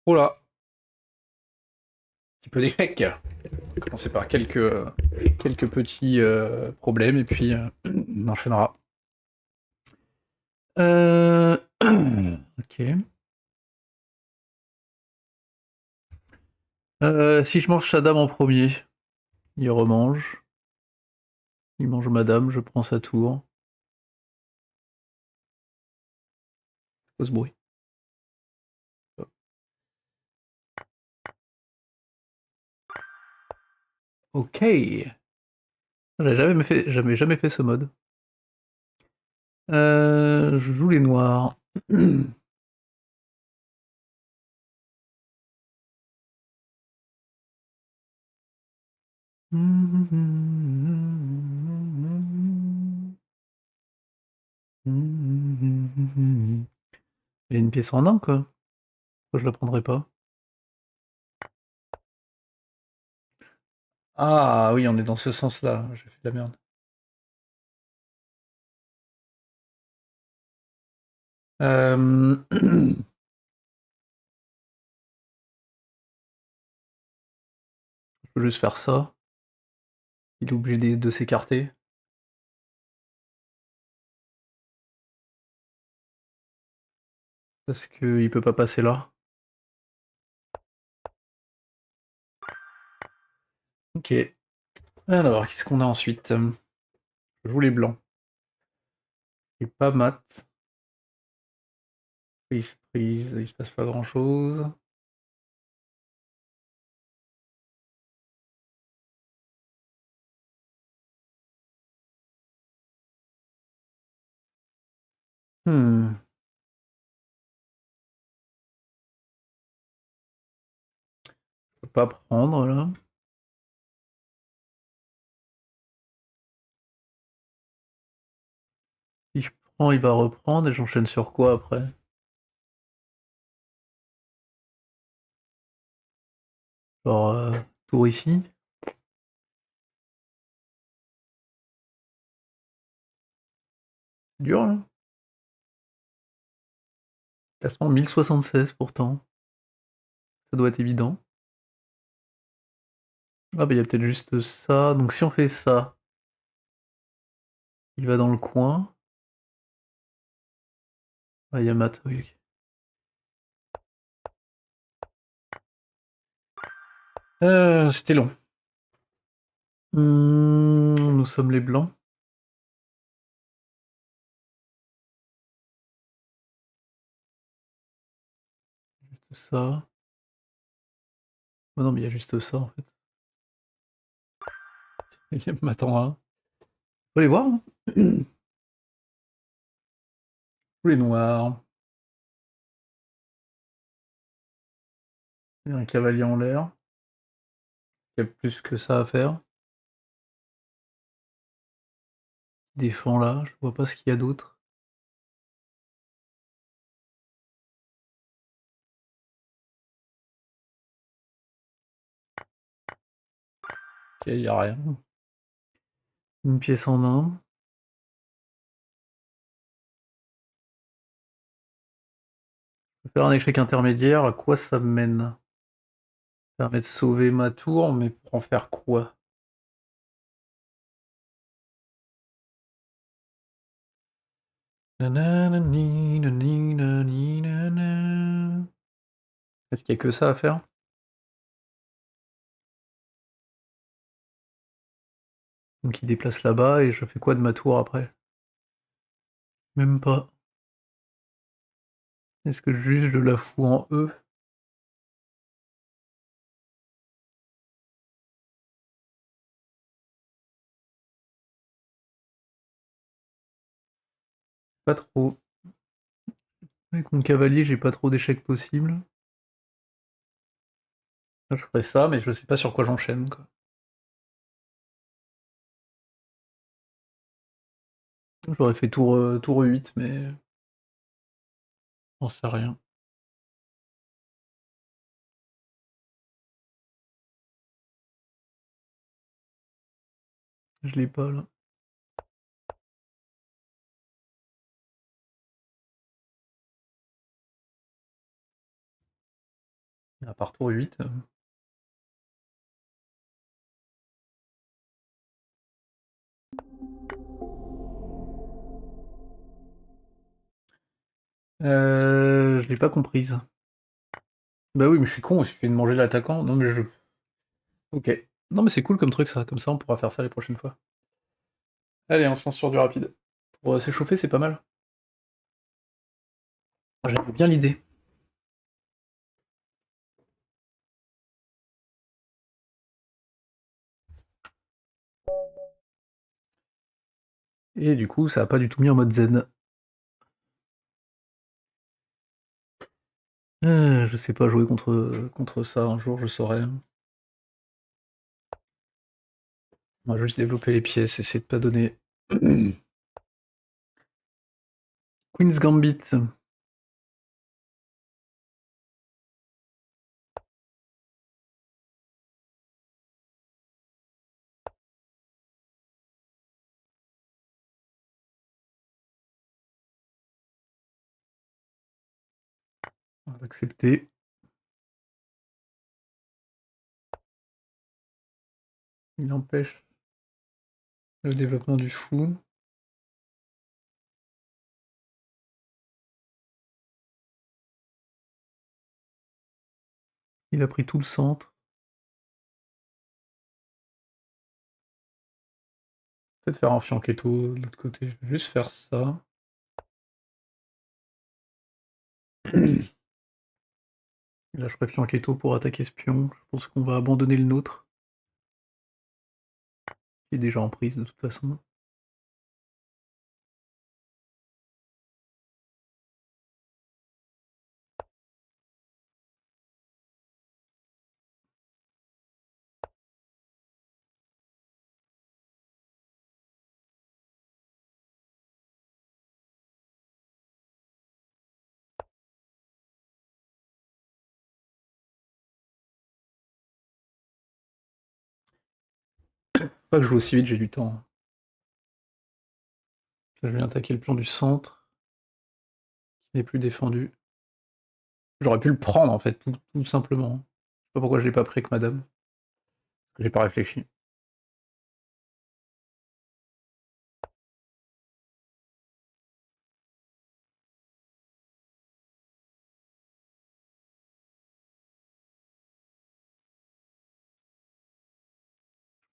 Oh là, petit peu d'échec. Commencer par quelques petits problèmes et puis on enchaînera. Euh... Ok. Si je mange Shaddam en premier, il remange. Il mange Madame, je prends sa tour. Pas ce bruit. Ok. J'avais jamais fait ce mode. Je joue les noirs. Il y a une pièce en un, quoi. Pourquoi je la prendrais pas? Ah oui, on est dans ce sens-là. J'ai fait de la merde. Je peux juste faire ça. Il est obligé de s'écarter. Parce qu'il peut pas passer là. Ok. Alors, qu'est-ce qu'on a ensuite? Je joue les blancs. Et pas mat. Prise, prise, il se passe pas grand-chose. Hmm. Je peux pas prendre là. Si je prends, il va reprendre et j'enchaîne sur quoi après? Genre, tour ici. C'est dur là. Classement 1076 pourtant. Ça doit être évident. Ah bah il y a peut-être juste ça. Donc si on fait ça, il va dans le coin. Ah, il y a mat, oui. Ok. C'était long. Nous sommes les blancs. Juste ça. Oh non, mais il y a juste ça en fait. Il m'attend là. Faut les voir, hein. Tous les noirs. Il y a un cavalier en l'air. Il y a plus que ça à faire. Il défend là. Je vois pas ce qu'il y a d'autre. Ok, il y a rien. Une pièce en un. Je vais faire un échec intermédiaire. À quoi ça me mène? Ça permet de sauver ma tour, mais pour en faire quoi? Nananani, nani, nani, nana. Est-ce qu'il y a que ça à faire? Donc il déplace là-bas et je fais quoi de ma tour après? Même pas. Est-ce que juste je la fous en E? Pas trop. Avec mon cavalier, j'ai pas trop d'échecs possibles. Là, je ferais ça, mais je sais pas sur quoi j'enchaîne, quoi. J'aurais fait tour 8, mais j'en sais rien. Je l'ai pas là. À part tour 8. Je l'ai pas comprise. Bah oui, mais je suis con, il suffit de manger l'attaquant. Non mais je... Ok. Non mais c'est cool comme truc ça, comme ça on pourra faire ça les prochaines fois. Allez, on se lance sur du rapide. Pour s'échauffer, c'est pas mal. J'aime bien l'idée. Et du coup, ça a pas du tout mis en mode zen. Je sais pas jouer contre ça, un jour je saurai. On va juste développer les pièces, essayer de pas donner. Queen's Gambit. On va l'accepter. Il empêche le développement du fou. Il a pris tout le centre. Peut-être faire un fianchetto de l'autre côté. Je vais juste faire ça. Là, je ferai fianchetto pour attaquer ce pion. Je pense qu'on va abandonner le nôtre, qui est déjà en prise de toute façon. Pas que je joue aussi vite, j'ai du temps. Là, je viens attaquer le pion du centre, qui n'est plus défendu. J'aurais pu le prendre en fait, tout simplement. Je sais pas pourquoi je l'ai pas pris avec madame. J'ai pas réfléchi.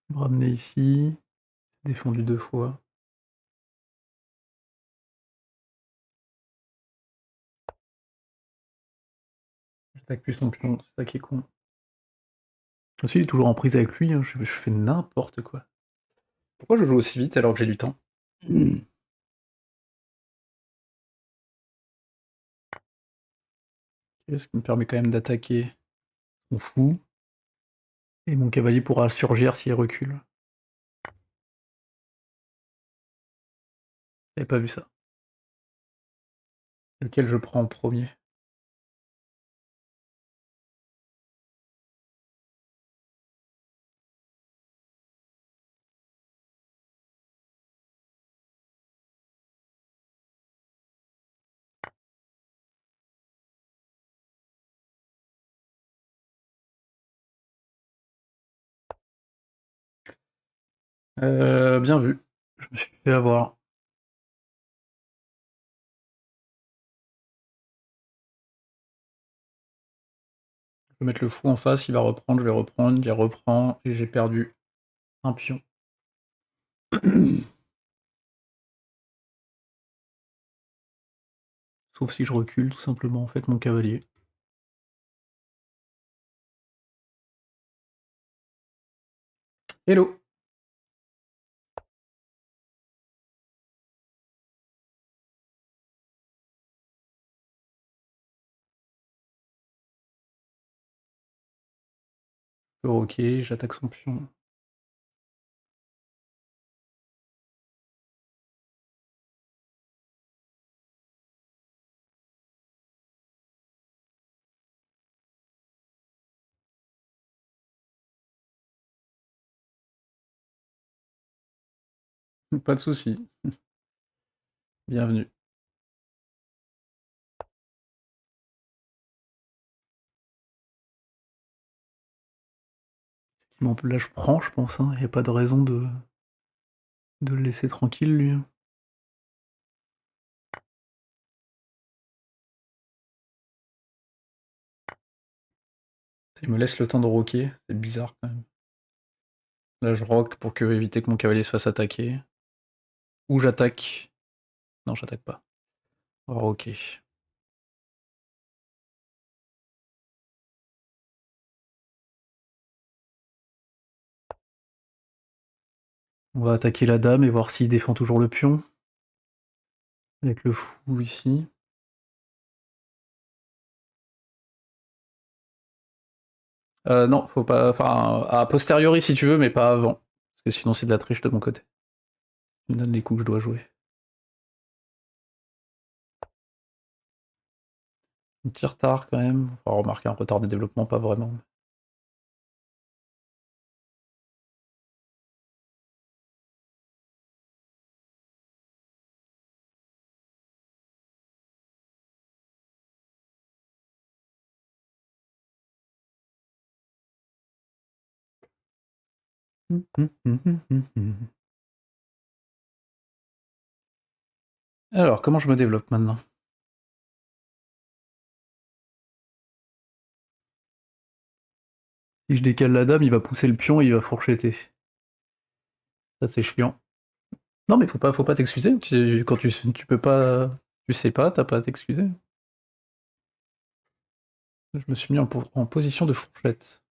Je vais me ramener ici. Défendu 2 fois. J'attaque plus son pion, c'est ça qui est con. Aussi, il est toujours en prise avec lui, hein, je fais n'importe quoi. Pourquoi je joue aussi vite alors que j'ai du temps? Ce qui me permet quand même d'attaquer mon fou. Et mon cavalier pourra surgir s'il recule. J'avais pas vu ça. Lequel je prends en premier? Bien vu. Je me suis fait avoir. Je vais mettre le fou en face, il va reprendre, je vais reprendre, il reprend, et j'ai perdu un pion. Sauf si je recule tout simplement en fait mon cavalier. Hello! Ok, j'attaque son pion. Pas de souci. Bienvenue. Bon, là, je prends, je pense. Il n'y a pas de raison de le laisser tranquille, lui. Il me laisse le temps de roquer. C'est bizarre, quand même. Là, je roque pour éviter que mon cavalier se fasse attaquer. Ou j'attaque. Non, j'attaque pas. Roquer. On va attaquer la dame et voir s'il défend toujours le pion. Avec le fou ici. Non, faut pas. Enfin, a posteriori si tu veux, mais pas avant. Parce que sinon c'est de la triche de mon côté. Tu me donnes les coups que je dois jouer. Un petit retard quand même. Faut remarquer un retard de développement, pas vraiment. Alors, comment je me développe maintenant? Si je décale la dame, il va pousser le pion et il va fourchetter. Ça c'est chiant. Non mais faut pas t'excuser. Quand tu peux pas. Tu sais pas, t'as pas à t'excuser. Je me suis mis en position de fourchette.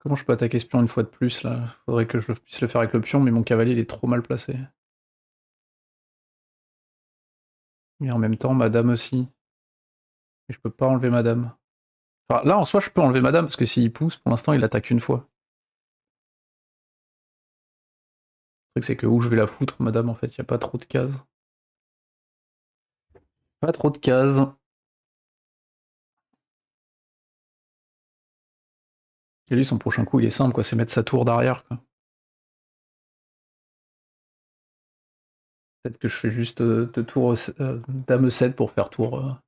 Comment je peux attaquer ce pion une fois de plus là? Faudrait que je puisse le faire avec le pion, mais mon cavalier il est trop mal placé. Et en même temps, ma dame aussi. Et je peux pas enlever ma dame. Enfin, là en soi, je peux enlever ma dame parce que s'il pousse, pour l'instant, il attaque une fois. Le truc, c'est que où je vais la foutre, madame, en fait, y a pas trop de cases. Pas trop de cases. Et lui, son prochain coup, il est simple, quoi, c'est mettre sa tour derrière, quoi. Peut-être que je fais juste de tour dame 7 pour faire tour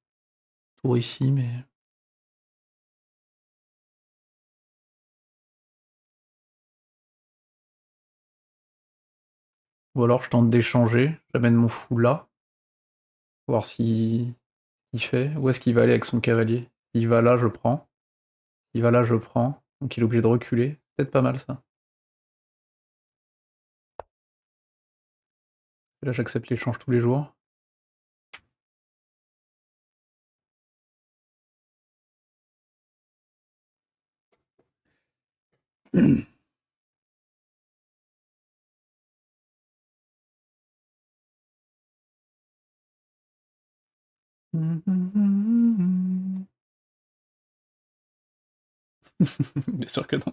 ici, mais. Ou alors je tente d'échanger, j'amène mon fou là, voir si il fait. Où est-ce qu'il va aller avec son cavalier? Il va là, je prends. Il va là, je prends. Donc il est obligé de reculer. Peut-être pas mal ça. Et là, j'accepte l'échange tous les jours. Bien sûr que non.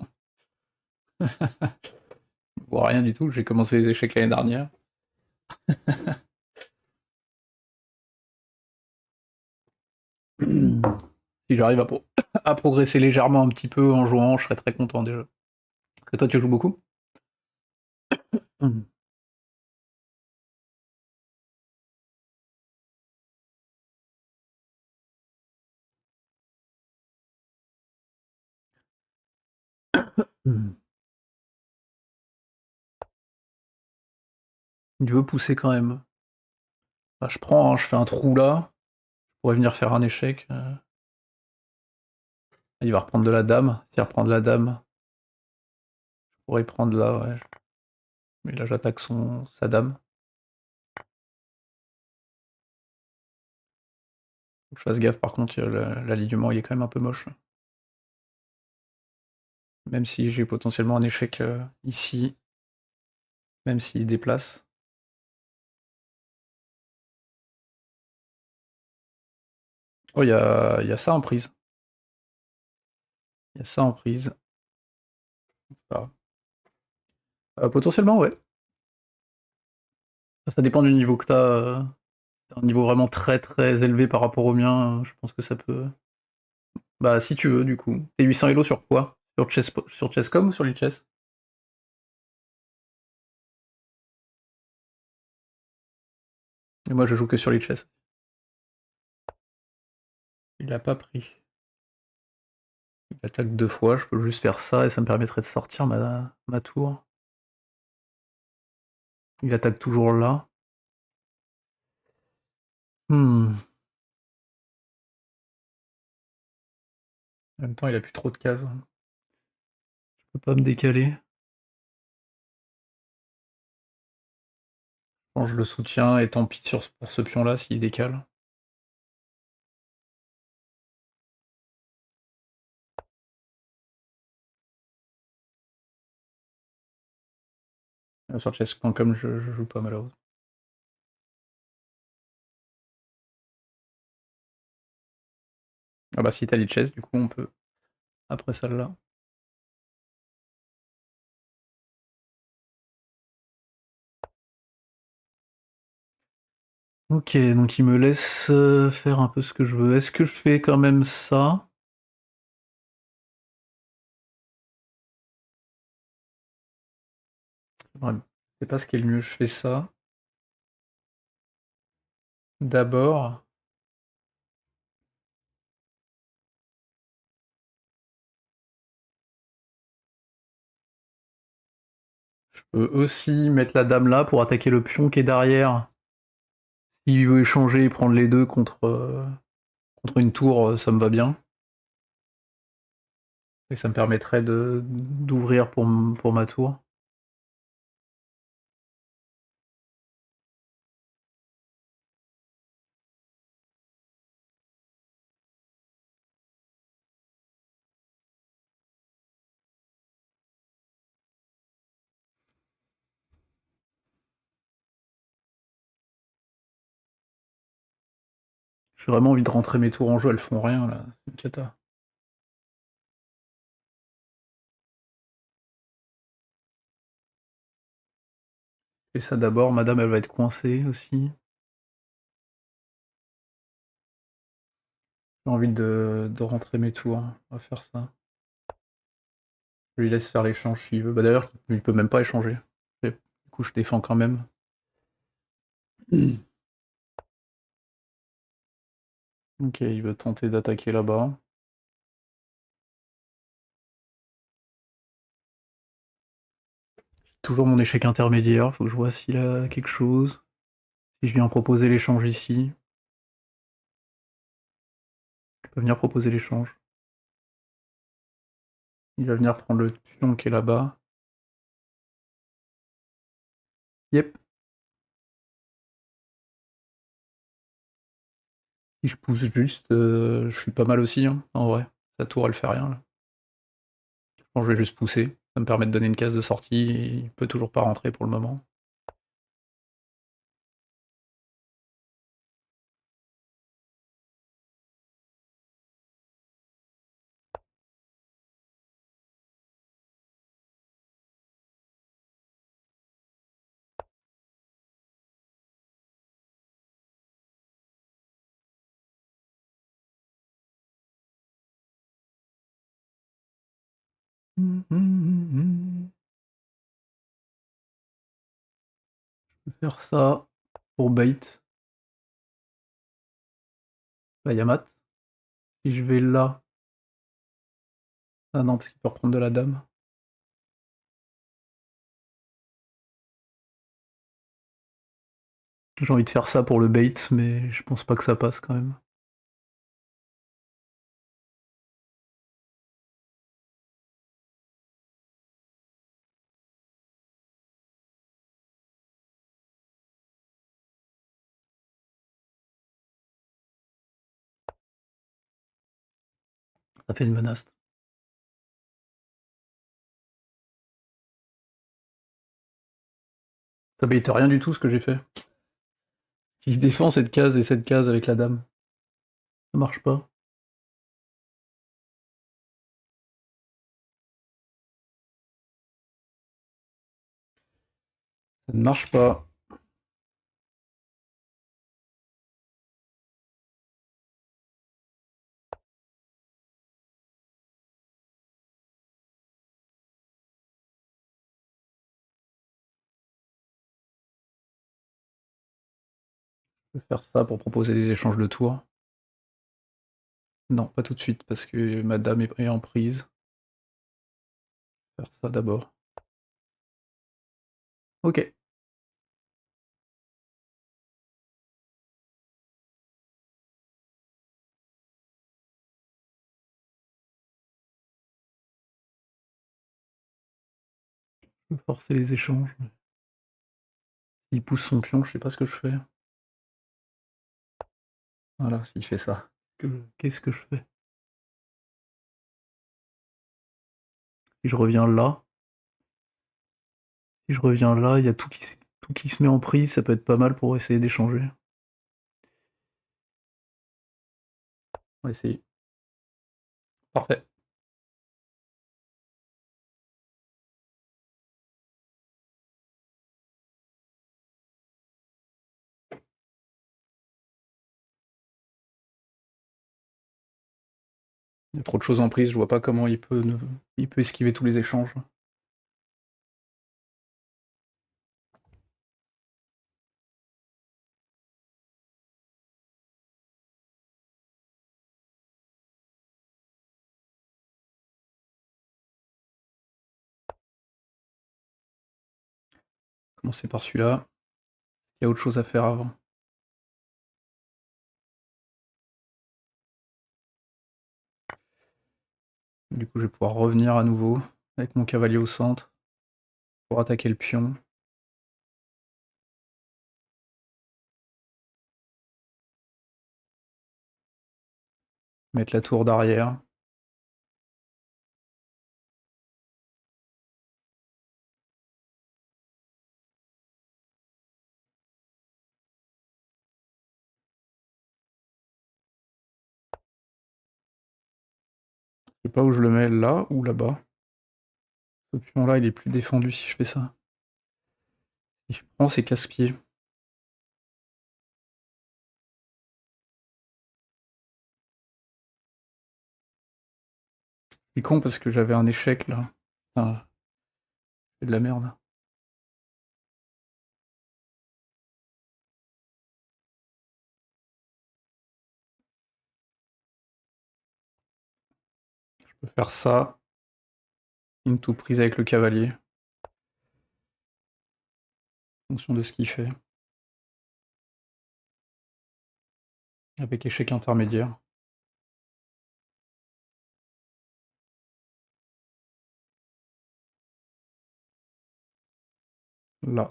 Bon, rien du tout, j'ai commencé les échecs l'année dernière. Si j'arrive à progresser légèrement un petit peu en jouant, je serais très content déjà. Et toi, tu joues beaucoup? Il veut pousser quand même. Bah, je prends, hein, je fais un trou là, je pourrais venir faire un échec. Il va reprendre de la dame. S'il reprend de la dame, je pourrais prendre là, ouais. Mais là, j'attaque sa dame. Faut que je fasse gaffe, par contre, l'alignement, il est quand même un peu moche. Même si j'ai potentiellement un échec ici, même s'il déplace. Oh, il y a ça en prise. Il y a ça en prise. C'est pas grave. Potentiellement, ouais. Ça dépend du niveau que t'as. Un niveau vraiment très très élevé par rapport au mien, je pense que ça peut. Bah, si tu veux, du coup. T'es 800 Elo sur quoi? Sur Chesscom ou sur Lichess? Et moi je joue que sur Lichess. Il l'a pas pris. Il attaque 2 fois, je peux juste faire ça et ça me permettrait de sortir ma tour. Il attaque toujours là. En même temps, il a plus trop de cases. Je peux pas me décaler. Bon, je le soutiens et tant pis pour ce pion-là s'il décale. Sur chess.com, je joue pas malheureusement. Ah bah si t'as Lichess, du coup on peut. Après celle-là. Ok, donc il me laisse faire un peu ce que je veux. Est-ce que je fais quand même ça? Ouais, je sais pas ce qui est le mieux, je fais ça. D'abord, je peux aussi mettre la dame là pour attaquer le pion qui est derrière. S'il veut échanger et prendre les deux contre une tour, ça me va bien. Et ça me permettrait d'ouvrir pour ma tour. J'ai vraiment envie de rentrer mes tours en jeu, elles font rien là. C'est une cata. Et ça d'abord, madame elle va être coincée aussi. J'ai envie de rentrer mes tours. On va faire ça. Je lui laisse faire l'échange s'il veut. Bah d'ailleurs, il peut même pas échanger. Et du coup, je défends quand même. Ok, il veut tenter d'attaquer là-bas. Toujours mon échec intermédiaire, faut que je vois s'il a quelque chose. Si je viens proposer l'échange ici, je peux venir proposer l'échange. Il va venir prendre le pion qui est là-bas. Yep. Si je pousse juste, je suis pas mal aussi, hein, en vrai. Sa tour, elle fait rien, là. Bon, je vais juste pousser. Ça me permet de donner une case de sortie, et il peut toujours pas rentrer pour le moment. Je peux faire ça pour bait. Bah, y'a mat. Si je vais là... Ah non, parce qu'il peut reprendre de la dame. J'ai envie de faire ça pour le bait, mais je pense pas que ça passe quand même. Ça fait une menace. Ça bait rien du tout ce que j'ai fait. Si je défends cette case et cette case avec la dame, ça marche pas. Ça ne marche pas. Je vais faire ça pour proposer des échanges de tours. Non, pas tout de suite, parce que ma dame est en prise. Faire ça d'abord. Ok. Je peux forcer les échanges. Il pousse son pion, je sais pas ce que je fais. Voilà, s'il fait ça. Qu'est-ce que je fais? Si je reviens là, si je reviens là, il y a tout qui se met en prise, ça peut être pas mal pour essayer d'échanger. On va essayer. Parfait. Il y a trop de choses en prise, je vois pas comment il peut esquiver tous les échanges. Commencer par celui-là. Il y a autre chose à faire avant. Du coup, je vais pouvoir revenir à nouveau avec mon cavalier au centre pour attaquer le pion. Mettre la tour d'arrière. Je sais pas où je le mets, là ou là-bas. Ce pion-là, il est plus défendu si je fais ça. Si je prends, c'est casse-pied. C'est con parce que j'avais un échec là. Putain, c'est de la merde. Je peux faire ça. Into prise avec le cavalier. En fonction de ce qu'il fait. Avec échec intermédiaire. Là.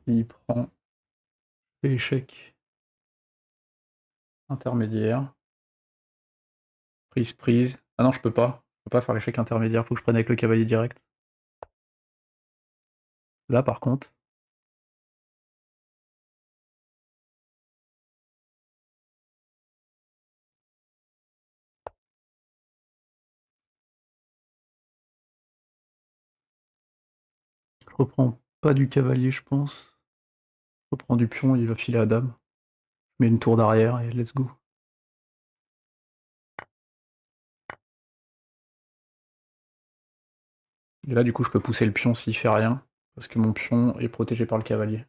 S'il prend l'échec intermédiaire. Prise, prise. Ah non, je peux pas. Je peux pas faire l'échec intermédiaire, faut que je prenne avec le cavalier direct. Là, par contre, je reprends pas du cavalier, je pense. Je reprends du pion, il va filer à dame. Je mets une tour d'arrière et let's go. Et là, du coup, je peux pousser le pion s'il fait rien, parce que mon pion est protégé par le cavalier.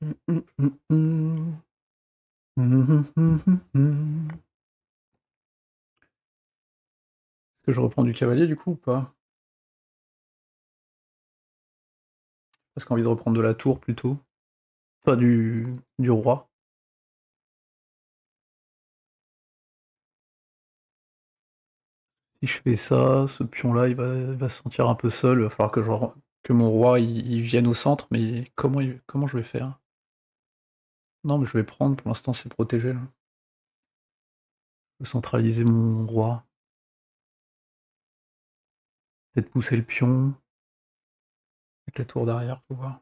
Est-ce que je reprends du cavalier, du coup, ou pas? Parce qu'envie de reprendre de la tour, plutôt. Pas du roi. Si je fais ça, ce pion-là, il va se sentir un peu seul. Il va falloir que mon roi il vienne au centre, mais comment je vais faire? Non, mais je vais prendre, pour l'instant c'est protégé là. Je vais centraliser mon roi. Peut-être pousser le pion. Avec la tour d'arrière, faut voir.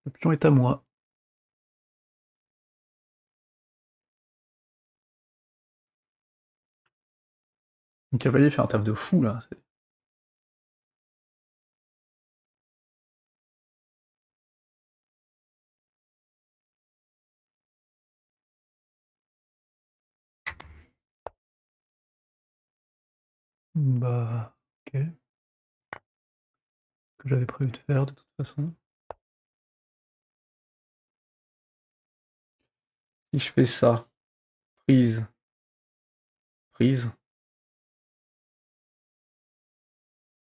Le pion est à moi. Le cavalier fait un taf de fou là. Bah, ok. Que j'avais prévu de faire de toute façon. Si je fais ça, prise, prise,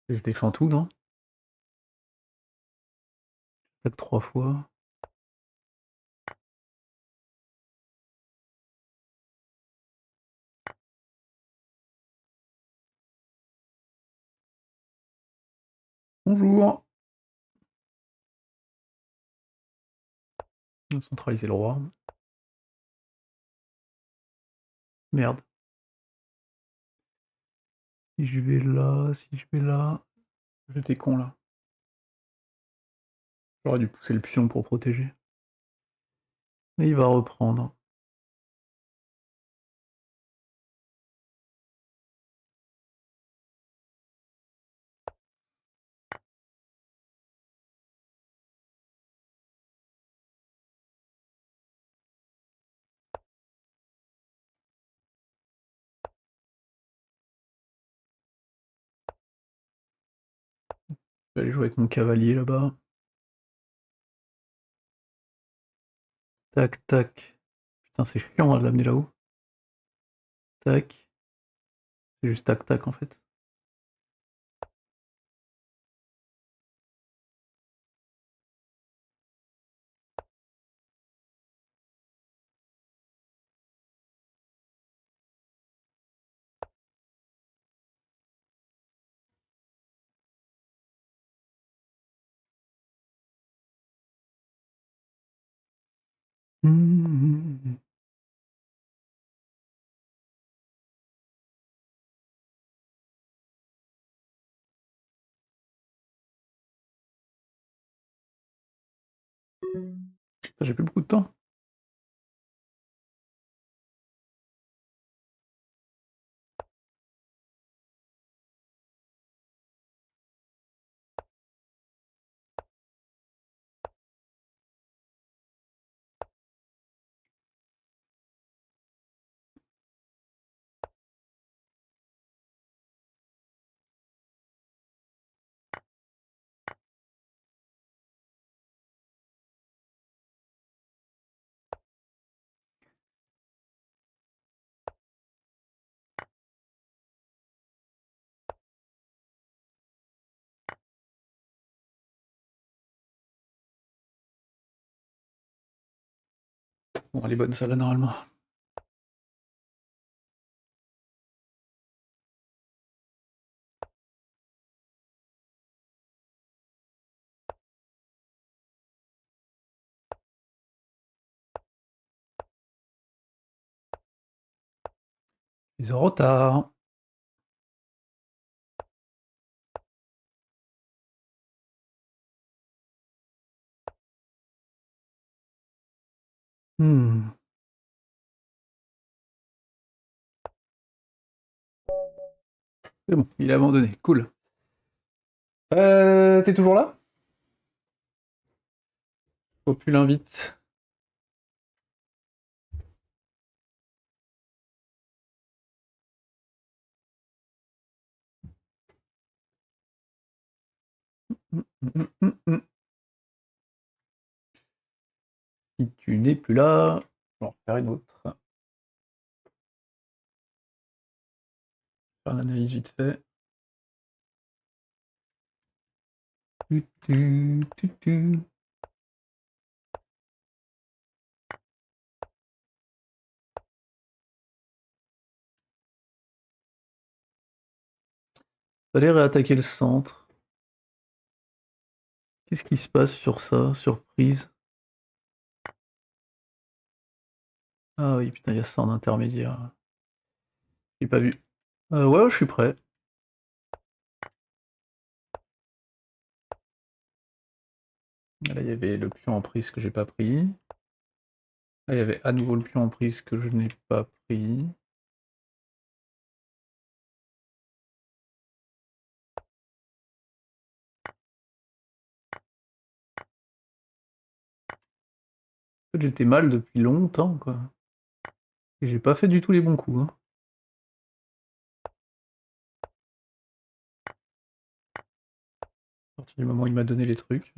je défends tout, non? Attaque 3 fois. Bonjour. On va centraliser le roi. Merde. Si je vais là, si je vais là. J'étais con là. J'aurais dû pousser le pion pour protéger. Mais il va reprendre. Je vais aller jouer avec mon cavalier là-bas. Tac, tac. Putain, c'est chiant hein, de l'amener là-haut. Tac. C'est juste tac, tac en fait. Mmh. J'ai plus beaucoup de temps. Bon, elle est bonne celle-là normalement. Ils ont retard. Hmm. C'est bon, il a abandonné. Cool. T'es toujours là? Faut plus l'invite. Si tu n'es plus là, je vais en faire une autre. Faire l'analyse vite fait. Tu, tu, tu, tu. Fallait réattaquer le centre. Qu'est-ce qui se passe sur ça? Surprise. Ah oui, putain, il y a ça en intermédiaire. J'ai pas vu. Ouais, je suis prêt. Là, il y avait le pion en prise que j'ai pas pris. Là, il y avait à nouveau le pion en prise que je n'ai pas pris. fait, j'étais mal depuis longtemps, quoi. Et j'ai pas fait du tout les bons coups, hein. À partir du moment où il m'a donné les trucs.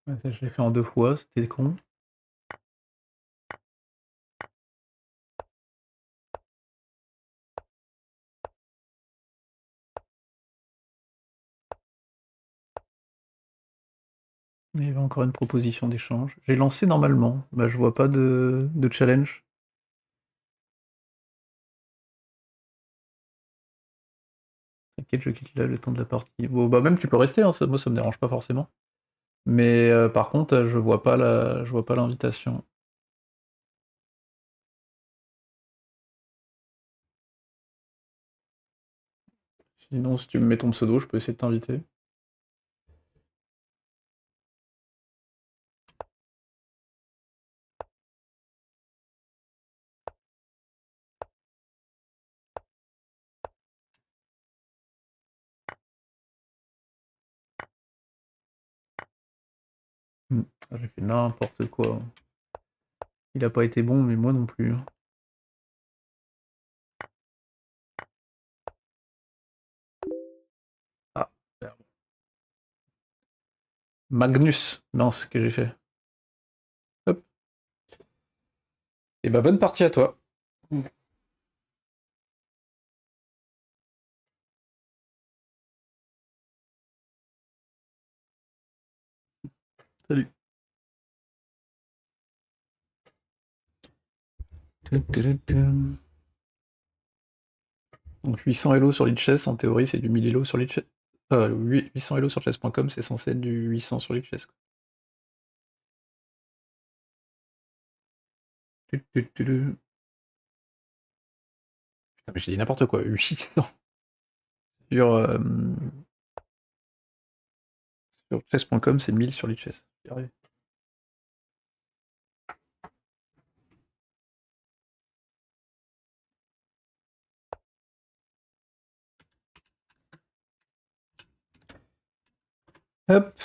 Ouais, ça, je l'ai fait en 2 fois, c'était con. Il y avait encore une proposition d'échange. J'ai lancé normalement. Bah, je vois pas de challenge. T'inquiète, je quitte là le temps de la partie. Bon, bah même tu peux rester, hein, moi ça me dérange pas forcément. Mais par contre, je vois pas l'invitation. Sinon, si tu me mets ton pseudo, je peux essayer de t'inviter. Ah, j'ai fait n'importe quoi. Il a pas été bon, mais moi non plus, hein. Ah, merde. Magnus, non, c'est ce que j'ai fait. Hop. Et bah bonne partie à toi. Salut. Donc 800 Elo sur Lichess, en théorie, c'est du 1000 Elo sur Lichess. 800 Elo sur chess.com, c'est censé être du 800 sur Lichess. Putain, mais j'ai dit n'importe quoi. 800 sur, sur chess.com, c'est 1000 sur Lichess. J'y arrive. Hop.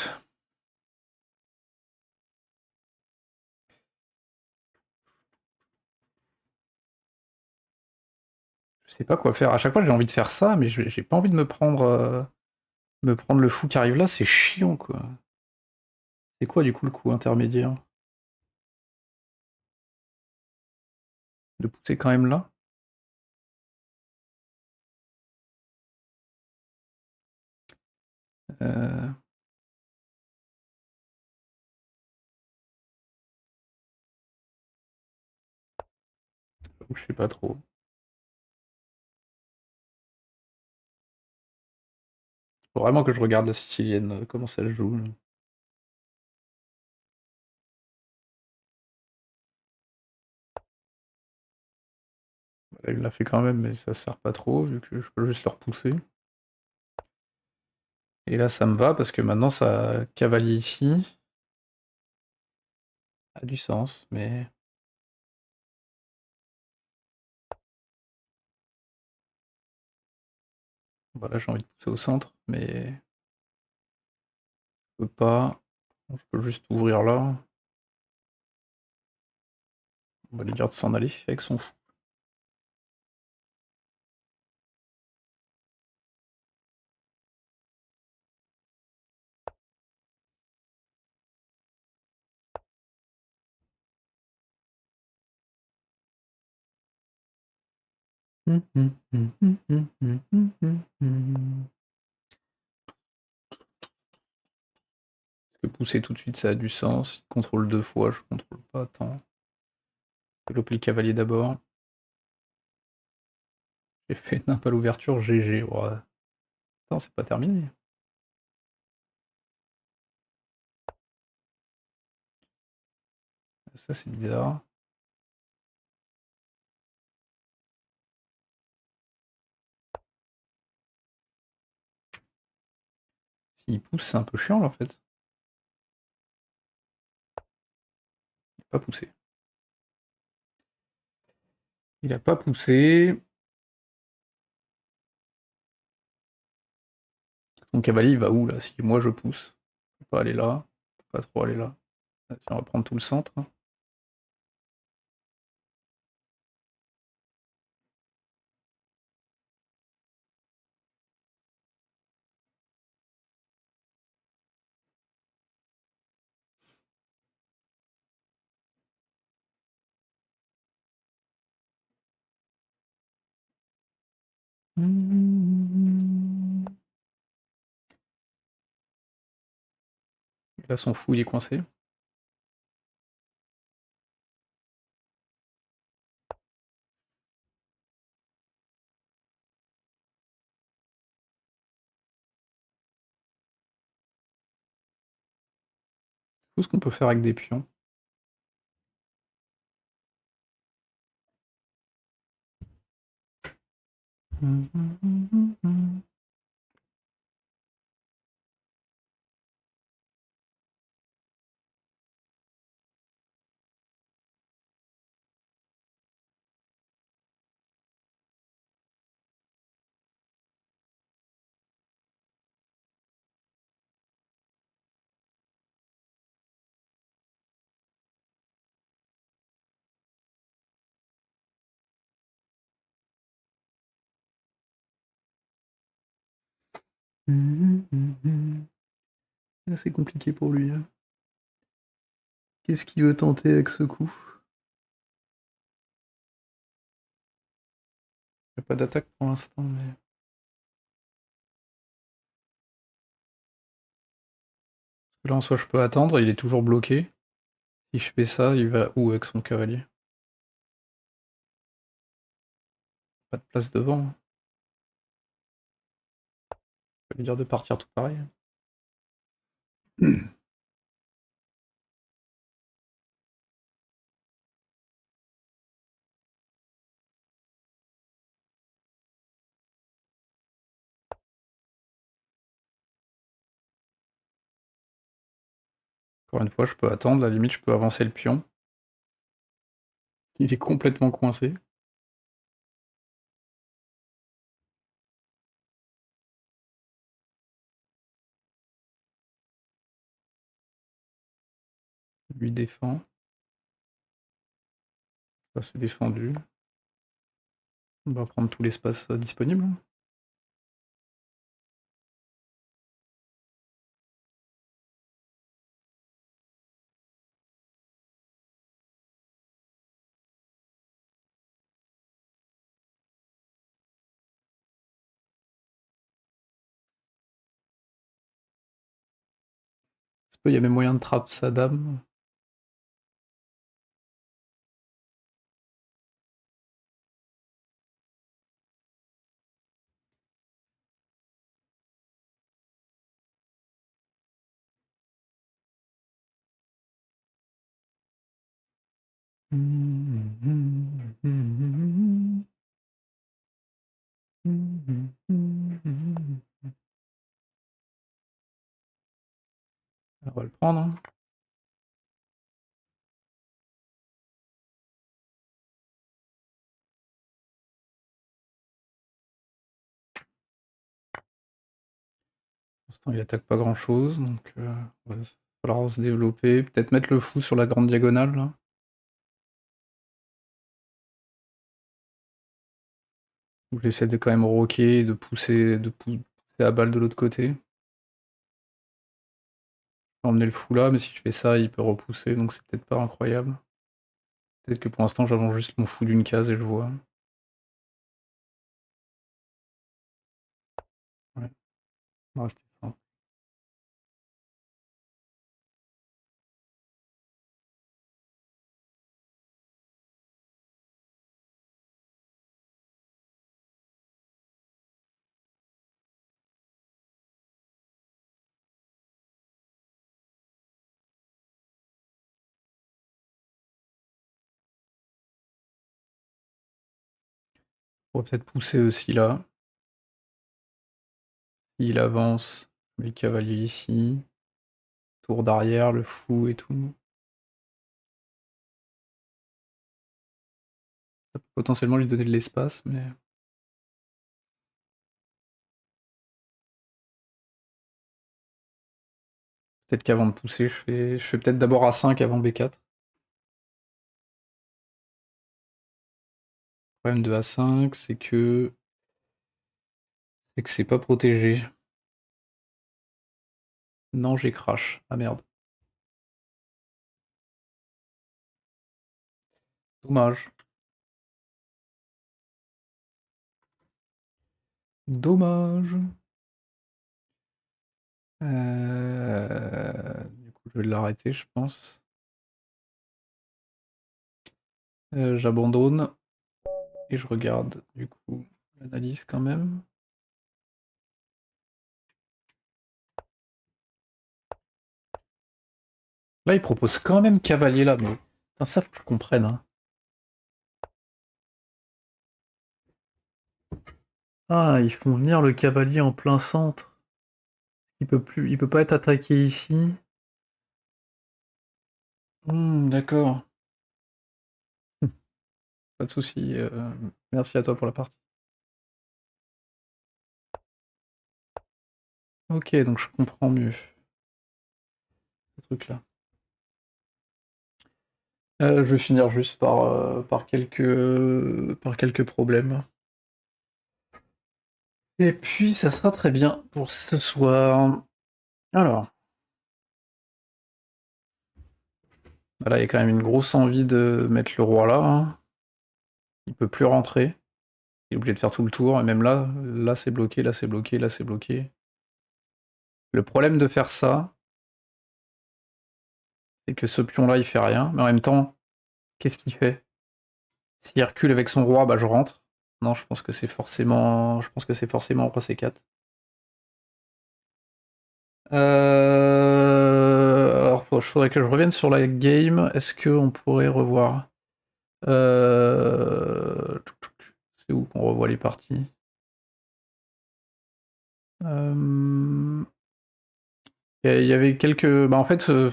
Je sais pas quoi faire. À chaque fois, j'ai envie de faire ça, mais j'ai pas envie de me prendre le fou qui arrive là. C'est chiant, quoi. C'est quoi, du coup, le coup intermédiaire? De pousser quand même là? Euh, je sais pas trop. Faut vraiment que je regarde la sicilienne, comment ça se joue, là. Là, il l'a fait quand même, mais ça sert pas trop, vu que je peux juste le repousser. Et là, ça me va, parce que maintenant, ça cavalier ici a du sens, mais... Voilà, j'ai envie de pousser au centre, mais... Je peux pas. Je peux juste ouvrir là. On va lui dire de s'en aller avec son fou. Parce que pousser tout de suite, ça a du sens. Il contrôle 2 fois, je contrôle pas. Attends. Développer le cavalier d'abord. J'ai fait nimp à l'ouverture, GG. Ouais. Attends, c'est pas terminé. Ça, c'est bizarre. S'il pousse, c'est un peu chiant, là, en fait. Il a pas poussé. Il a pas poussé. Son cavalier, il va où, là? Si moi, je pousse. Je peux pas aller là. Pas trop aller là. Vas-y, on va prendre tout le centre. Là, son fou, il est coincé. Tout ce qu'on peut faire avec des pions. C'est compliqué pour lui, hein. Qu'est-ce qu'il veut tenter avec ce coup? Il n'y a pas d'attaque pour l'instant, mais... Là, en soi, je peux attendre, il est toujours bloqué. Si je fais ça, il va où avec son cavalier? Pas de place devant, hein. Je vais lui dire de partir tout pareil. Encore une fois, je peux attendre, à la limite, je peux avancer le pion. Il est complètement coincé. Lui défend. Ça, c'est défendu. On va prendre tout l'espace disponible. Il y a même moyen de trap sa dame. On va le prendre, hein. Pour l'instant, il attaque pas grand chose, donc va falloir se développer. Peut-être mettre le fou sur la grande diagonale, là. Ou j'essaie de quand même roquer, de pousser la balle de l'autre côté. Emmener le fou là, mais si je fais ça, il peut repousser, donc c'est peut-être pas incroyable. Peut-être que pour l'instant, j'avance juste mon fou d'une case et je vois. Ouais, on va rester simple. On va peut-être pousser aussi là. Il avance, les cavaliers ici. Tour d'arrière, le fou et tout. Ça peut potentiellement lui donner de l'espace, mais... Peut-être qu'avant de pousser, je fais peut-être d'abord A5 avant B4. Le problème de A5, c'est que c'est pas protégé. Non, j'ai crash. Ah merde. Dommage. Dommage. Du coup, je vais l'arrêter, je pense. J'abandonne. Et je regarde, du coup, l'analyse quand même. Là, il propose quand même cavalier là, mais... Putain, ça, faut que je comprenne, hein. Ah, ils font venir le cavalier en plein centre. Il peut pas être attaqué ici. D'accord. Pas de souci. Merci à toi pour la partie. Ok, donc je comprends mieux ce truc-là. Je vais finir juste par quelques problèmes. Et puis, ça sera très bien pour ce soir. Alors, bah là, il y a quand même une grosse envie de mettre le roi là, hein. Il peut plus rentrer. Il est obligé de faire tout le tour. Et même là c'est bloqué, là c'est bloqué, là c'est bloqué. Le problème de faire ça, c'est que ce pion-là, il fait rien. Mais en même temps, qu'est-ce qu'il fait? S'il recule avec son roi, bah je rentre. Non, je pense que c'est forcément... Je pense que c'est forcément roi C4. Alors, il faudrait que je revienne sur la game. Est-ce qu'on pourrait revoir C'est où qu'on revoit les parties? Il y avait quelques... Bah en fait, tu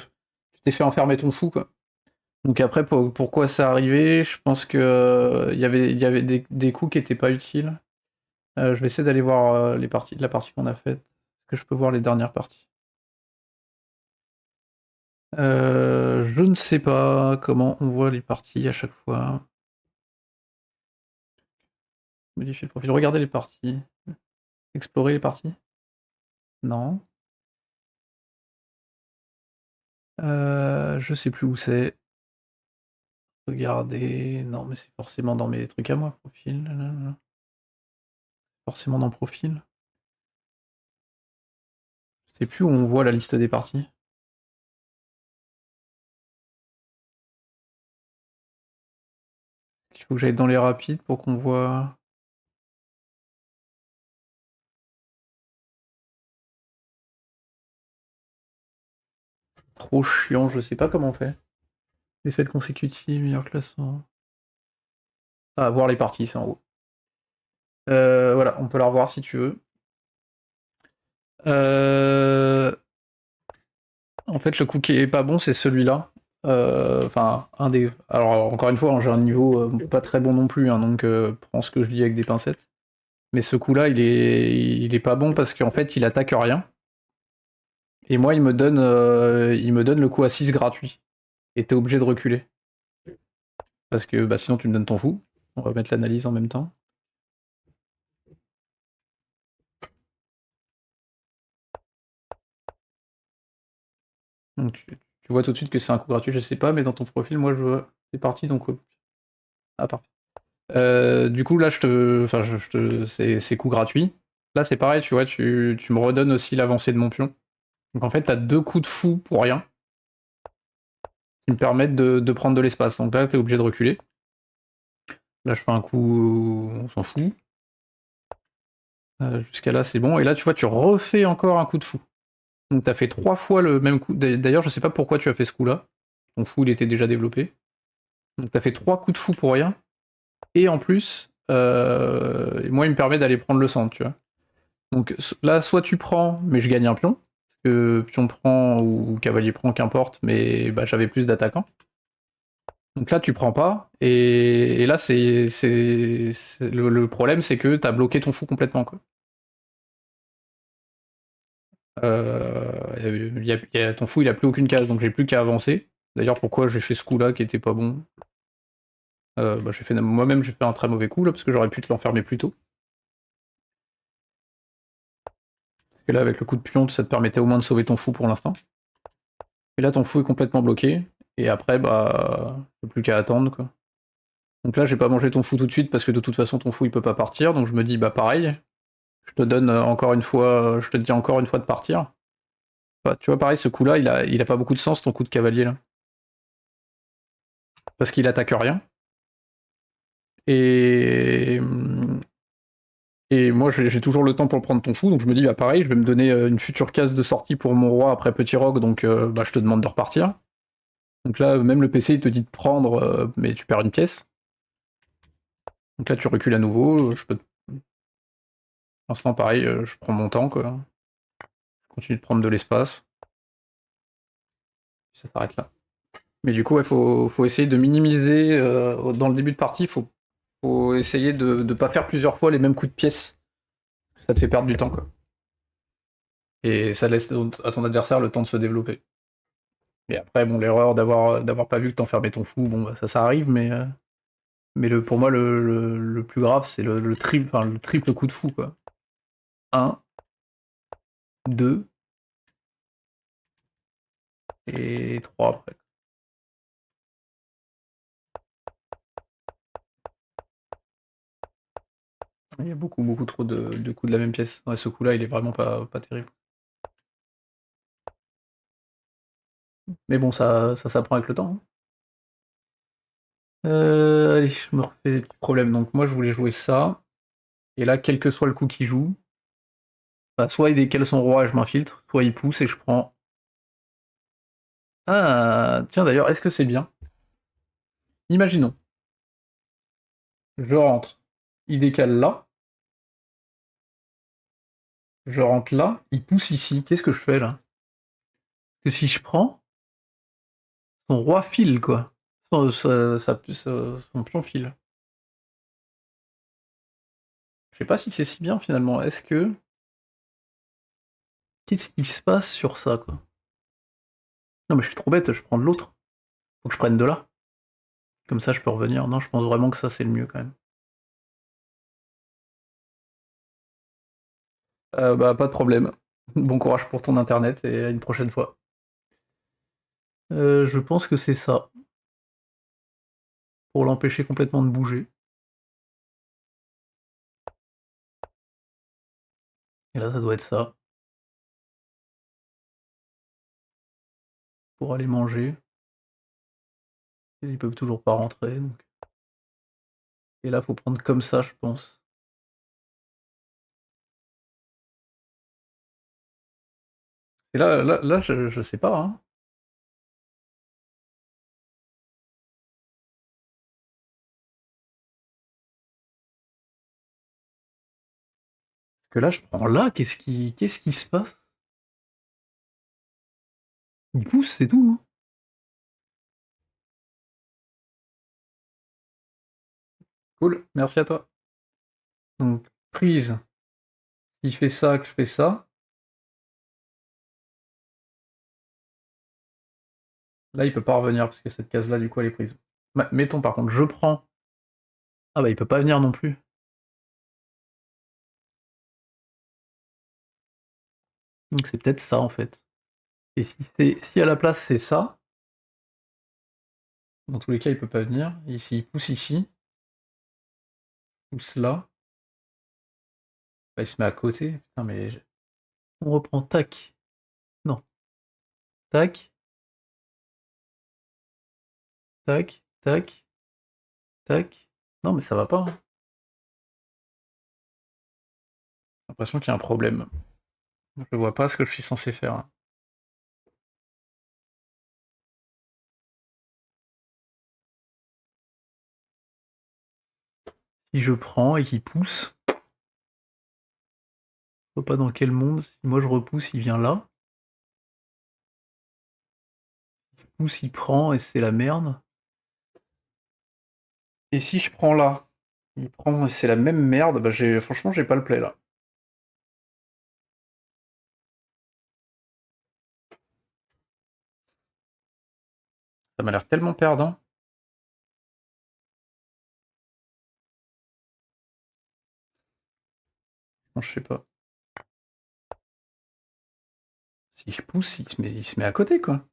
t'es fait enfermer ton fou, quoi. Donc après, pourquoi ça arrivait? Je pense que il y avait des coups qui étaient pas utiles. Je vais essayer d'aller voir la partie qu'on a faite. Est-ce que je peux voir les dernières parties? Je ne sais pas comment on voit les parties à chaque fois. Modifier le profil. Regardez les parties. Explorer les parties? Non. Je sais plus où c'est. Regardez. Non, mais c'est forcément dans mes trucs à moi. Profil. Nanana. Forcément dans profil. Je sais plus où on voit la liste des parties. Il faut que j'aille dans les rapides pour qu'on voit. Trop chiant, je sais pas comment on fait. Défaites consécutives, meilleur classement. Ah, voir les parties, c'est en haut. Voilà, on peut la revoir si tu veux. En fait, le coup qui est pas bon, c'est celui-là. Enfin, un des. Alors, encore une fois, hein, j'ai un niveau pas très bon non plus, hein, donc prends ce que je dis avec des pincettes. Mais ce coup-là, il est pas bon parce qu'en fait, il attaque rien. Et moi, il me donne le coup à 6 gratuit. Et t'es obligé de reculer. Parce que bah, sinon, tu me donnes ton fou. On va mettre l'analyse en même temps. Donc, tu vois tout de suite que c'est un coup gratuit, je sais pas, mais dans ton profil, moi, je vois. C'est parti, donc. Ah, parfait. Du coup, là, enfin, c'est coup gratuit. Là, c'est pareil, tu vois, tu me redonnes aussi l'avancée de mon pion. Donc en fait, t'as deux coups de fou pour rien, qui me permettent de prendre de l'espace. Donc là, t'es obligé de reculer. Là, je fais un coup, on s'en fout. Jusqu'à là, c'est bon. Et là, tu vois, tu refais encore un coup de fou. Donc t'as fait 3 fois le même coup. D'ailleurs, je sais pas pourquoi tu as fait ce coup-là. Ton fou, il était déjà développé. Donc t'as fait 3 coups de fou pour rien. Et en plus, moi, il me permet d'aller prendre le centre, tu vois. Donc là, soit tu prends, mais je gagne un pion. Parce que pion prend ou cavalier prend, qu'importe, mais bah, j'avais plus d'attaquants. Donc là, tu prends pas. Et là, le problème, c'est que t'as bloqué ton fou complètement, quoi. Ton fou il a plus aucune case, donc j'ai plus qu'à avancer. D'ailleurs, pourquoi j'ai fait ce coup là qui était pas bon? Moi-même j'ai fait un très mauvais coup là, parce que j'aurais pu te l'enfermer plus tôt. Et là, avec le coup de pion, ça te permettait au moins de sauver ton fou pour l'instant. Et là, ton fou est complètement bloqué. Et après, bah, plus qu'à attendre, quoi. Donc là, j'ai pas mangé ton fou tout de suite parce que de toute façon, ton fou il peut pas partir. Donc je me dis, bah pareil, je te donne encore une fois, je te dis encore une fois de partir. Bah, tu vois, pareil, ce coup-là, il a pas beaucoup de sens, ton coup de cavalier là. Parce qu'il attaque rien. Et, et moi, j'ai toujours le temps pour prendre ton fou, donc je me dis, bah pareil, je vais me donner une future case de sortie pour mon roi après Petit Roc, donc bah, je te demande de repartir. Donc là, même le PC, il te dit de prendre, mais tu perds une pièce. Donc là, tu recules à nouveau, je peux... L'instant, pareil, je prends mon temps, quoi. Je continue de prendre de l'espace. Ça s'arrête là. Mais du coup, il faut essayer de minimiser, dans le début de partie, faut essayer de ne pas faire plusieurs fois les mêmes coups de pièce. Ça te fait perdre du temps, quoi. Et ça laisse à ton adversaire le temps de se développer. Et après, bon, l'erreur d'avoir pas vu que t'enfermais ton fou, bon, bah, ça arrive, mais pour moi, le plus grave, c'est le triple coup de fou, quoi. Un, 2 et 3 après. Il y a beaucoup, beaucoup trop de coups de la même pièce. Ouais, ce coup-là, il est vraiment pas terrible. Mais bon, ça s'apprend avec le temps, hein. Allez, je me refais des petits problèmes. Donc moi, je voulais jouer ça. Et là, quel que soit le coup qu'il joue, bah, soit il décale son roi et je m'infiltre, soit il pousse et je prends. Ah, tiens d'ailleurs, est-ce que c'est bien? Imaginons, je rentre, il décale là, je rentre là, il pousse ici. Qu'est-ce que je fais là? Que si je prends, son roi file quoi. Son pion file. Je sais pas si c'est si bien finalement. Est-ce que. Qu'est-ce qui se passe sur ça quoi? Non mais je suis trop bête, je prends de l'autre. Faut que je prenne de là. Comme ça je peux revenir. Non, je pense vraiment que ça c'est le mieux quand même. Bah pas de problème. Bon courage pour ton internet et à une prochaine fois. Je pense que c'est ça. Pour l'empêcher complètement de bouger. Et là ça doit être ça. Pour aller manger. Et ils peuvent toujours pas rentrer. Donc. Et là faut prendre comme ça je pense. Et là je sais pas, hein. Parce que là je prends là, qu'est-ce qui se passe? Il pousse, c'est tout, hein. Cool, merci à toi. Donc prise, il fait ça, que je fais ça. Là il peut pas revenir parce que cette case là du coup elle est prise. Mettons par contre je prends. Ah bah il peut pas venir non plus. Donc c'est peut-être ça en fait. Et si à la place c'est ça, dans tous les cas il peut pas venir. Et s'il pousse ici, pousse là, bah, il se met à côté. Putain mais. On reprend tac. Non. Tac, tac, tac, tac. Non mais ça va pas, hein. J'ai l'impression qu'il y a un problème. Je vois pas ce que je suis censé faire, hein. Si je prends et qu'il pousse, je vois pas dans quel monde. Si moi je repousse, il vient là. Il pousse, il prend et c'est la merde. Et si je prends là, il prend et c'est la même merde, bah franchement j'ai pas le play là. Ça m'a l'air tellement perdant. Bon, je sais pas. Si je pousse, il se met à côté, quoi.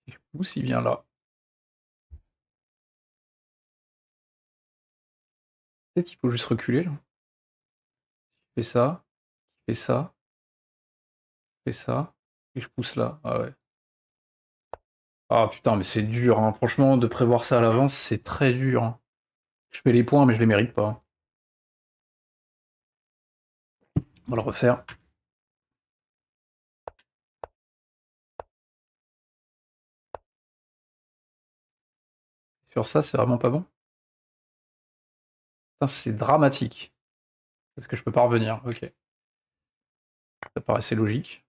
Si je pousse, il vient là. Peut-être qu'il faut juste reculer, là. Je fais ça, je fais ça, je fais ça, et je pousse là. Ah ouais. Ah putain, mais c'est dur, hein. Franchement, de prévoir ça à l'avance, c'est très dur, hein. Je fais les points, mais je les mérite pas. On va le refaire. Sur ça, c'est vraiment pas bon. Putain, c'est dramatique. Parce que je peux pas revenir. Ok. Ça paraissait logique.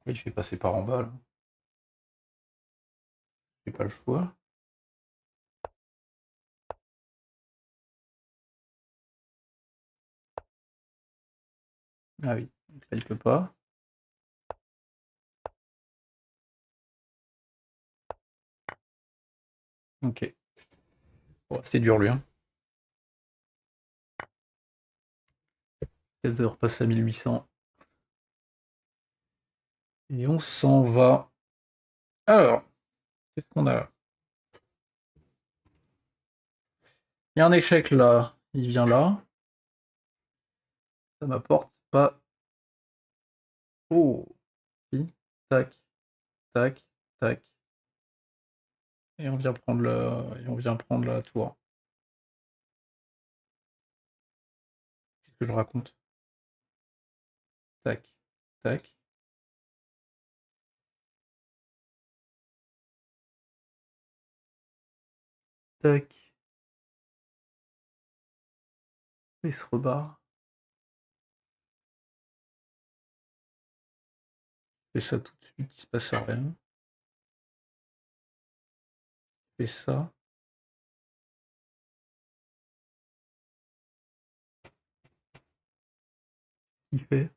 Oui, il fait passer par en bas, là. J'ai pas le choix. Ah oui. Donc là, il peut pas. Ok. Bon, c'était dur, lui, hein. Peut-être de repasser à 1800. Et on s'en va. Alors, qu'est-ce qu'on a là? Il y a un échec là. Il vient là. Ça m'apporte pas. Oh. Si. Tac, tac, tac. Et on vient prendre et on vient prendre la tour. Qu'est-ce que je raconte? Tac, tac, tac. Il se rebarre. Fais ça tout de suite, il se passe rien. Fais ça. Il fait.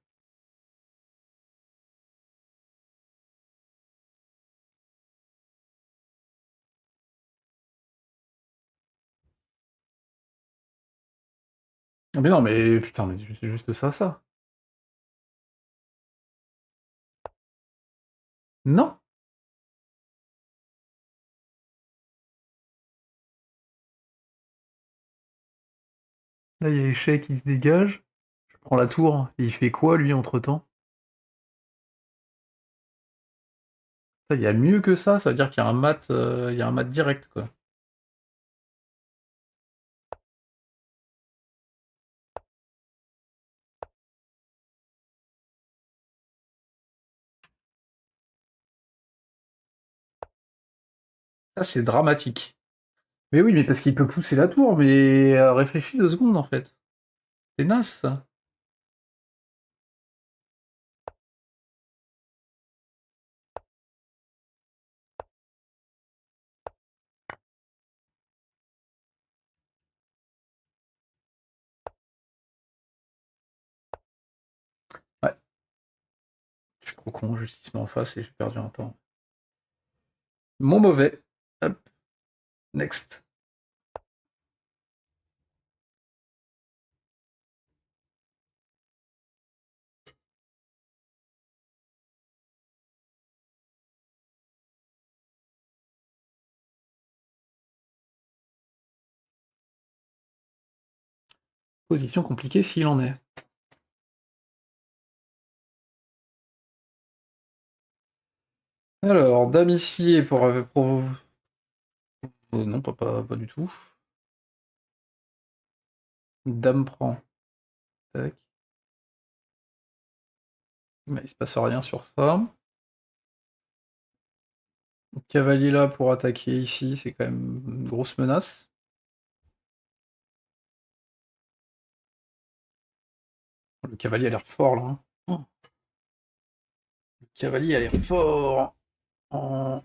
Ah mais non, mais putain, mais c'est juste ça, ça. Non. Là, il y a échec, il se dégage. Je prends la tour. Et il fait quoi, lui, entre-temps? Ça, il y a mieux que ça veut dire qu'il y a un mat, il y a un mat direct, quoi. Ça, c'est dramatique. Mais oui, mais parce qu'il peut pousser la tour, mais réfléchis 2 secondes, en fait. C'est naze, ça. Ouais, je suis trop con, juste il se met en face et j'ai perdu un temps. Mon mauvais. Hop, next. Position compliquée s'il en est. Alors, dame ici pour... Oh, non, pas du tout. Dame prend. Tac. Mais il se passe rien sur ça. Cavalier là pour attaquer ici, c'est quand même une grosse menace. Le cavalier a l'air fort là, hein. Oh, le cavalier a l'air fort. En.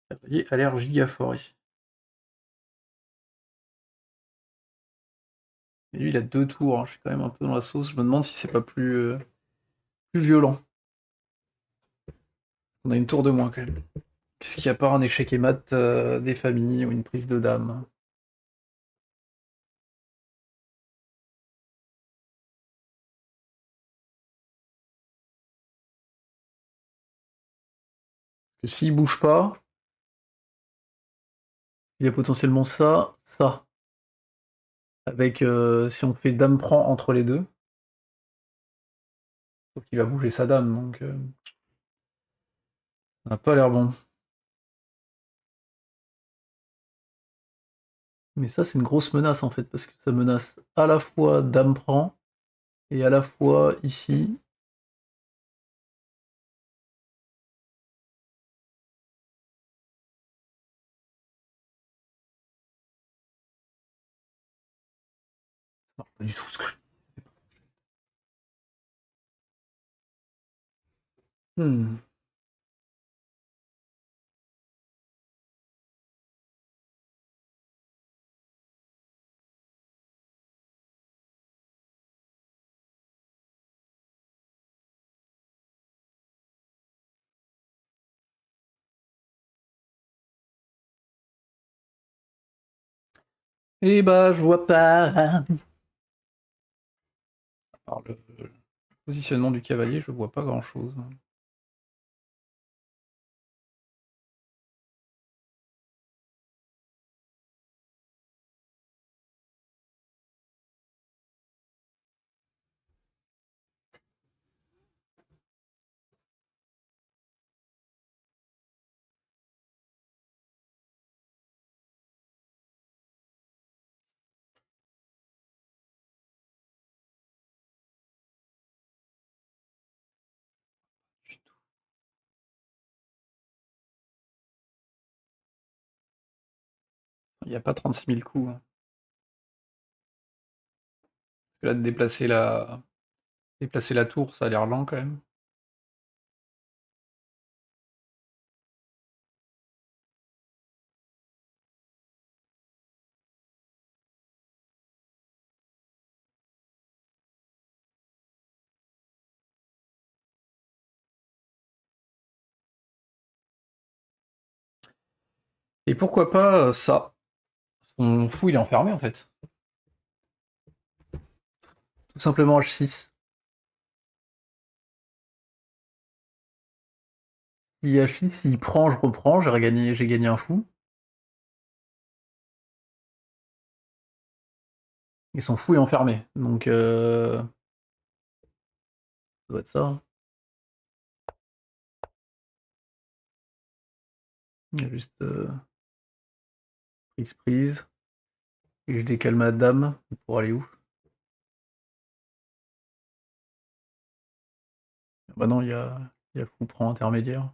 Le cavalier a l'air giga fort ici. Et lui, il a 2 tours, hein. Je suis quand même un peu dans la sauce. Je me demande si c'est pas plus violent. On a une tour de moins quand même. Qu'est-ce qu'il y a pas un échec et mat des familles ou une prise de dame? Parce que s'il bouge pas, il y a potentiellement ça, ça. Avec si on fait dame prend entre les deux, sauf qu'il va bouger sa dame, donc ça n'a pas l'air bon. Mais ça, c'est une grosse menace en fait, parce que ça menace à la fois dame prend et à la fois ici. Ça marche pas du tout ce que je... Hmm. Eh bah, je vois pas. Alors, le positionnement du cavalier, je vois pas grand-chose. Il n'y a pas 36 000 coups, hein. Parce que là, de déplacer la tour, ça a l'air lent quand même. Et pourquoi pas ça? Son fou, il est enfermé en fait. Tout simplement H6. Si H6, il prend, je reprends, j'ai gagné un fou. Et son fou est enfermé. Donc, ça doit être ça, hein. Il y a juste prise. Et je décale ma dame pour aller où? Ah bah non, il y a fou prend intermédiaire.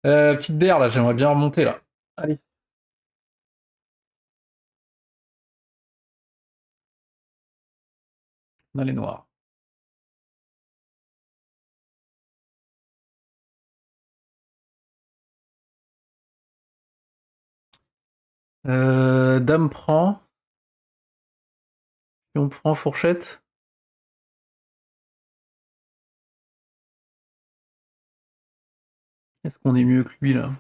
Petite BR là, j'aimerais bien remonter là. Allez. On a les noirs. Dame prend. Et on prend fourchette. Est-ce qu'on est mieux que lui là?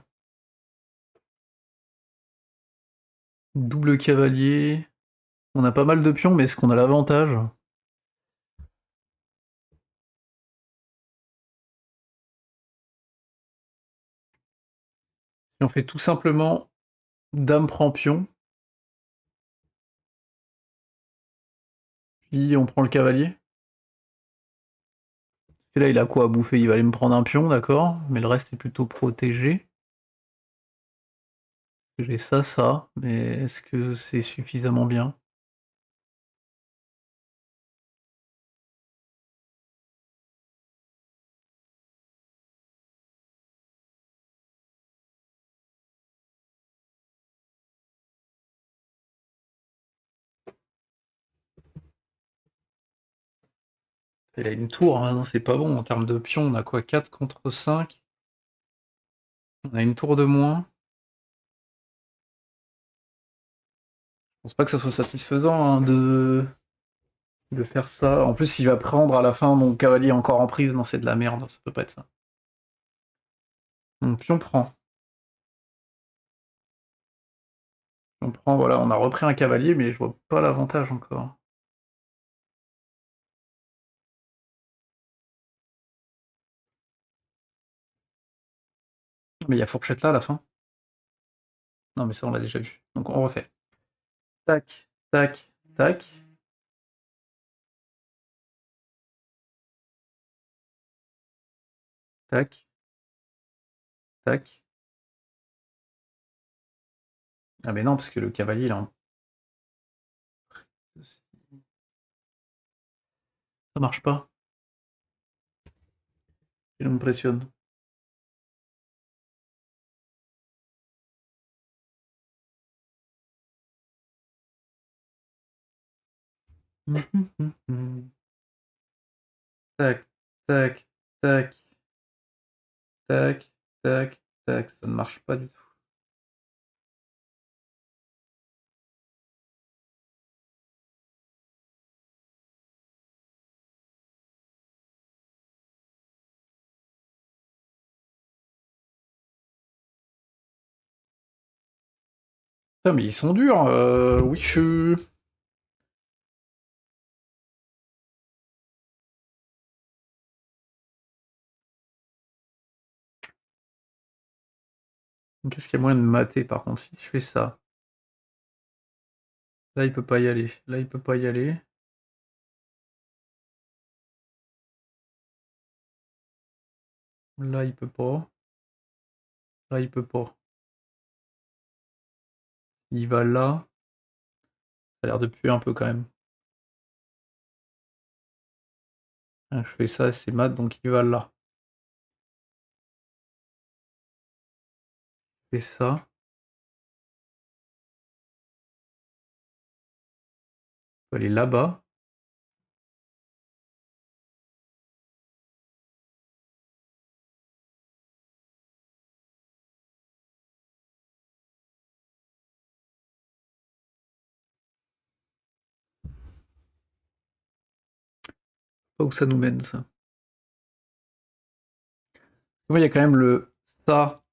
Double cavalier. On a pas mal de pions, mais est-ce qu'on a l'avantage? Si on fait tout simplement dame prend pion, puis on prend le cavalier. Et là, il a quoi à bouffer? Il va aller me prendre un pion, d'accord, mais le reste est plutôt protégé. J'ai ça, mais est-ce que c'est suffisamment bien? Il a une tour, hein, non, c'est pas bon. En termes de pions, on a quoi? 4 contre 5. On a une tour de moins. Je pense pas que ça soit satisfaisant hein, de faire ça. En plus, il va prendre à la fin mon cavalier encore en prise. Non, c'est de la merde, ça peut pas être ça. Mon pion prend. On prend, voilà, on a repris un cavalier, mais je vois pas l'avantage encore. Mais il y a fourchette là à la fin. Non, mais ça, on l'a déjà vu. Donc on refait. Tac, tac, tac. Tac, tac. Ah mais non, parce que le cavalier, là, ça marche pas. Il m'impressionne. Tac, tac, tac, tac, tac, tac. Ça ne marche pas du tout. Putain, mais ils sont durs, oui, je... Qu'est-ce qu'il y a moyen de mater, par contre, si je fais ça? Là, il peut pas y aller. Là, il peut pas y aller. Là, il peut pas. Là, il peut pas. Il va là. Ça a l'air de puer un peu quand même. Je fais ça, c'est mat, donc il va là. Je fais ça. Il faut aller là-bas. Pas où ça nous mène, ça. Moi, il y a quand même le ça.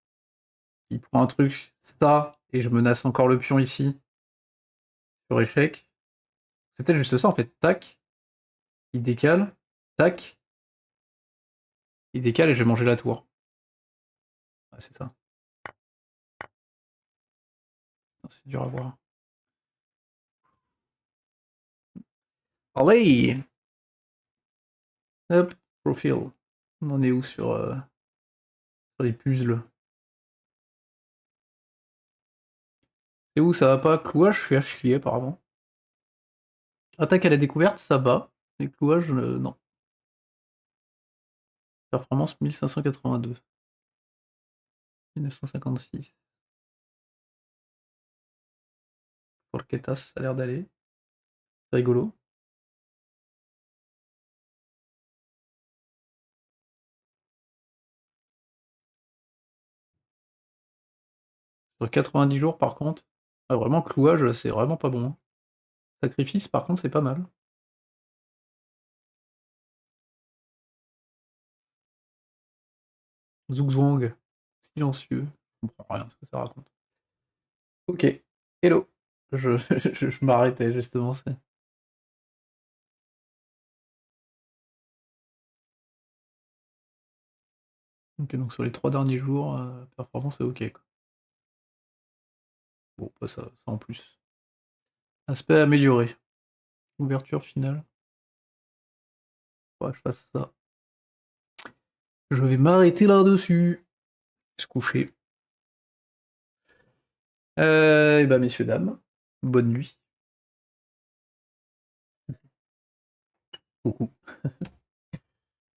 Il prend un truc, ça, et je menace encore le pion ici. Sur échec. C'est peut-être juste ça, en fait. Tac. Il décale. Tac. Il décale et je vais manger la tour. Ah, c'est ça. C'est dur à voir. Allez! Hop, profil. On en est où sur les puzzles? C'est où ça va pas? Clouage, je suis à chier apparemment. Attaque à la découverte, ça va. Les clouages, non. Performance 1582. 1956. Porquetas, ça a l'air d'aller. C'est rigolo. Sur 90 jours par contre. Ah, vraiment, clouage, c'est vraiment pas bon, hein. Sacrifice, par contre, c'est pas mal. Zugzwang, silencieux. Je comprends rien de ce que ça raconte. Ok, hello. Je m'arrêtais justement. Ok, donc sur les 3 derniers jours, performance est ok, quoi. Bon, pas ça en plus. Aspect amélioré. Ouverture finale. Faudra que je fasse ça. Je vais m'arrêter là-dessus. Se coucher. Et bah, messieurs, dames, bonne nuit. Coucou.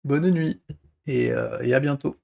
Bonne nuit et à bientôt.